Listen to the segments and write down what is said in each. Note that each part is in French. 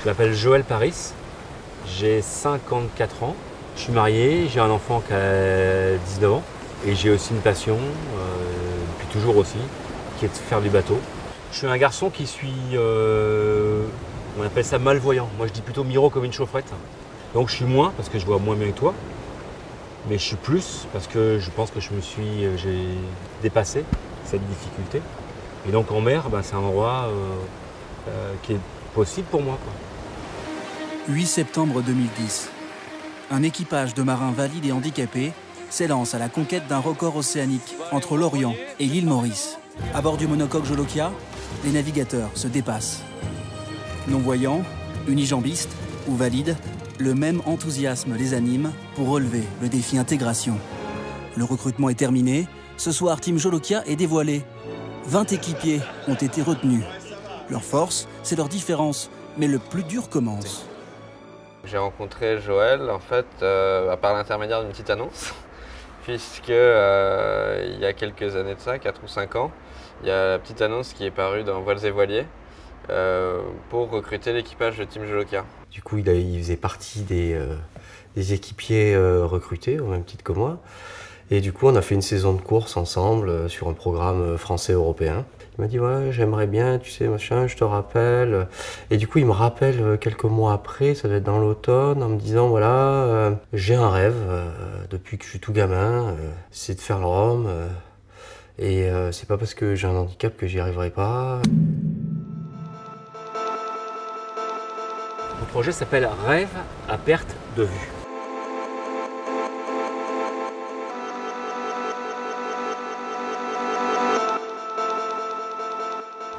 Je m'appelle Joël Paris, j'ai 54 ans, je suis marié, j'ai un enfant qui a 19 ans et j'ai aussi une passion, depuis toujours aussi, qui est de faire du bateau. Je suis un garçon qui suis, on appelle ça malvoyant, moi je dis plutôt miro comme une chaufferette. Donc je suis moins parce que je vois moins bien que toi, mais je suis plus parce que je pense que j'ai dépassé cette difficulté. Et donc en mer, c'est un endroit qui est possible pour moi, quoi. 8 septembre 2010. Un équipage de marins valides et handicapés s'élance à la conquête d'un record océanique entre l'Orient et l'île Maurice. À bord du monocoque Jolokia, les navigateurs se dépassent. Non-voyants, unijambistes ou valides, le même enthousiasme les anime pour relever le défi intégration. Le recrutement est terminé. Ce soir, Team Jolokia est dévoilé. 20 équipiers ont été retenus. Leur force, c'est leur différence, mais le plus dur commence. J'ai rencontré Joël en fait par l'intermédiaire d'une petite annonce, puisque il y a quelques années de ça, 4 ou 5 ans, il y a la petite annonce qui est parue dans Voiles et Voiliers pour recruter l'équipage de Team Jolokia. Du coup, il faisait partie des équipiers recrutés, au même titre que moi. Et du coup, on a fait une saison de course ensemble sur un programme français-européen. Il m'a dit « Ouais, j'aimerais bien, tu sais, machin, je te rappelle. » Et du coup, il me rappelle quelques mois après, ça doit être dans l'automne, en me disant « Voilà, j'ai un rêve depuis que je suis tout gamin, c'est de faire le Rhum. Et c'est pas parce que j'ai un handicap que j'y arriverai pas. » Mon projet s'appelle Rêve à perte de vue.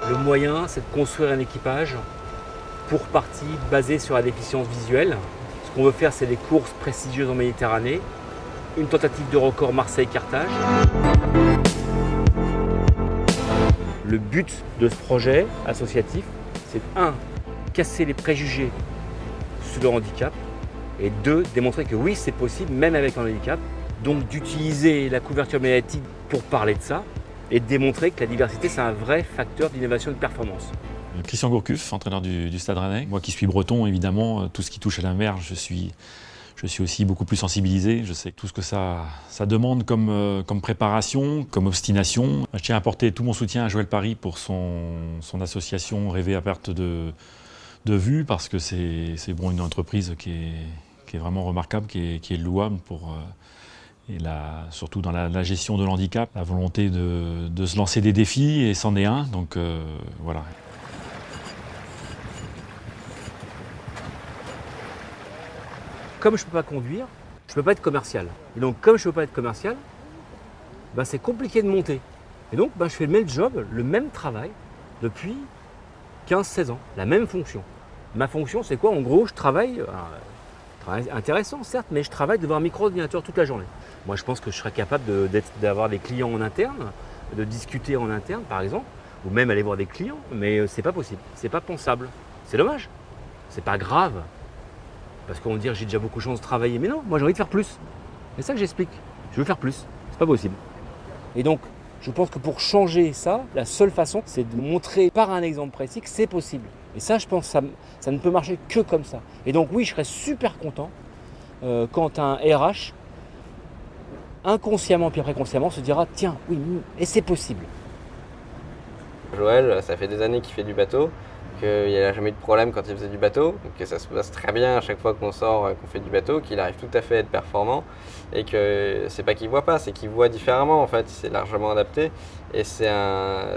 Le moyen, c'est de construire un équipage pour partie basé sur la déficience visuelle. Ce qu'on veut faire, c'est des courses prestigieuses en Méditerranée, une tentative de record Marseille-Carthage. Le but de ce projet associatif, c'est casser les préjugés sur le handicap et 2, démontrer que oui, c'est possible, même avec un handicap. Donc d'utiliser la couverture médiatique pour parler de ça et de démontrer que la diversité, c'est un vrai facteur d'innovation et de performance. Christian Gourcuff, entraîneur du Stade Rennais. Moi qui suis breton, évidemment, tout ce qui touche à la mer, je suis aussi beaucoup plus sensibilisé. Je sais tout ce que ça demande comme préparation, comme obstination. Je tiens à apporter tout mon soutien à Joël Paris pour son association Rêver à perte de vue, parce que c'est une entreprise qui est vraiment remarquable, qui est louable et surtout dans la gestion de l'handicap, la volonté de se lancer des défis, et c'en est un, donc voilà. Comme je ne peux pas conduire, je ne peux pas être commercial. Et donc comme je ne peux pas être commercial, c'est compliqué de monter. Et donc je fais le même job, le même travail depuis 15-16 ans, la même fonction. Ma fonction, c'est quoi? En gros, je travaille, travail intéressant certes, mais je travaille devant un micro-ordinateur toute la journée. Moi, je pense que je serais capable d'avoir des clients en interne, de discuter en interne, par exemple, ou même aller voir des clients, mais c'est pas possible, c'est pas pensable. C'est dommage, c'est pas grave, parce qu'on va dire j'ai déjà beaucoup de chance de travailler, mais non, moi j'ai envie de faire plus. C'est ça que j'explique, je veux faire plus, c'est pas possible. Et donc, je pense que pour changer ça, la seule façon, c'est de montrer par un exemple précis que c'est possible. Et ça, je pense que ça ne peut marcher que comme ça. Et donc oui, je serais super content quand un RH, inconsciemment puis après consciemment, se dira « Tiens, oui, et c'est possible ». Joël, ça fait des années qu'il fait du bateau, qu'il n'a jamais eu de problème quand il faisait du bateau, que ça se passe très bien à chaque fois qu'on sort, qu'on fait du bateau, qu'il arrive tout à fait à être performant, et que c'est pas qu'il voit pas, c'est qu'il voit différemment en fait, il s'est largement adapté, et c'est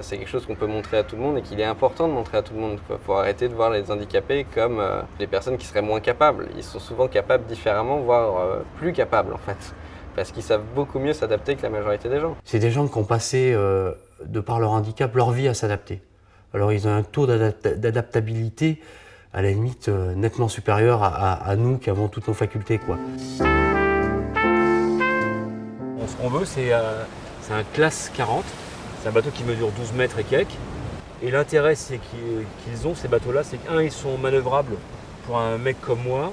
quelque chose qu'on peut montrer à tout le monde et qu'il est important de montrer à tout le monde. Il faut arrêter de voir les handicapés comme des personnes qui seraient moins capables. Ils sont souvent capables différemment, voire plus capables en fait, parce qu'ils savent beaucoup mieux s'adapter que la majorité des gens. C'est des gens qui ont passé, de par leur handicap, leur vie à s'adapter. Alors ils ont un taux d'adaptabilité à la limite nettement supérieur à nous qui avons toutes nos facultés, quoi. Ce qu'on veut, c'est un classe 40, c'est un bateau qui mesure 12 mètres et quelques. Et l'intérêt qu'ils ont, ces bateaux-là, c'est qu'un, ils sont manœuvrables pour un mec comme moi,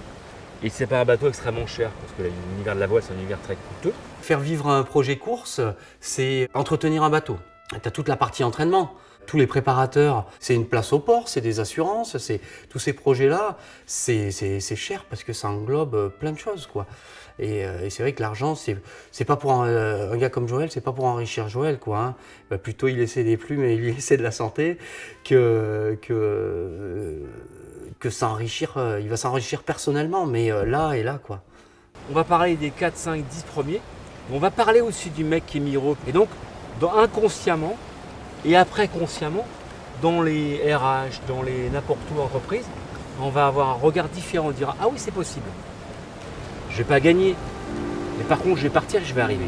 et c'est pas un bateau extrêmement cher, parce que l'univers de la voile, c'est un univers très coûteux. Faire vivre un projet course, c'est entretenir un bateau. Tu as toute la partie entraînement. tous les préparateurs, c'est une place au port, c'est des assurances, c'est tous ces projets-là, c'est cher parce que ça englobe plein de choses, quoi. Et c'est vrai que l'argent, c'est pas pour un gars comme Joël, c'est pas pour enrichir Joël, quoi. Hein. Bah, plutôt il essaie des plumes et il essaie de la santé que s'enrichir. Il va s'enrichir personnellement, mais là et là, quoi. On va parler des 4, 5, 10 premiers. On va parler aussi du mec qui est Miro. Et donc, inconsciemment et après consciemment, dans les RH, dans les n'importe où entreprises, on va avoir un regard différent. On dira, ah oui, c'est possible. Je ne vais pas gagner, mais par contre, je vais partir, je vais arriver.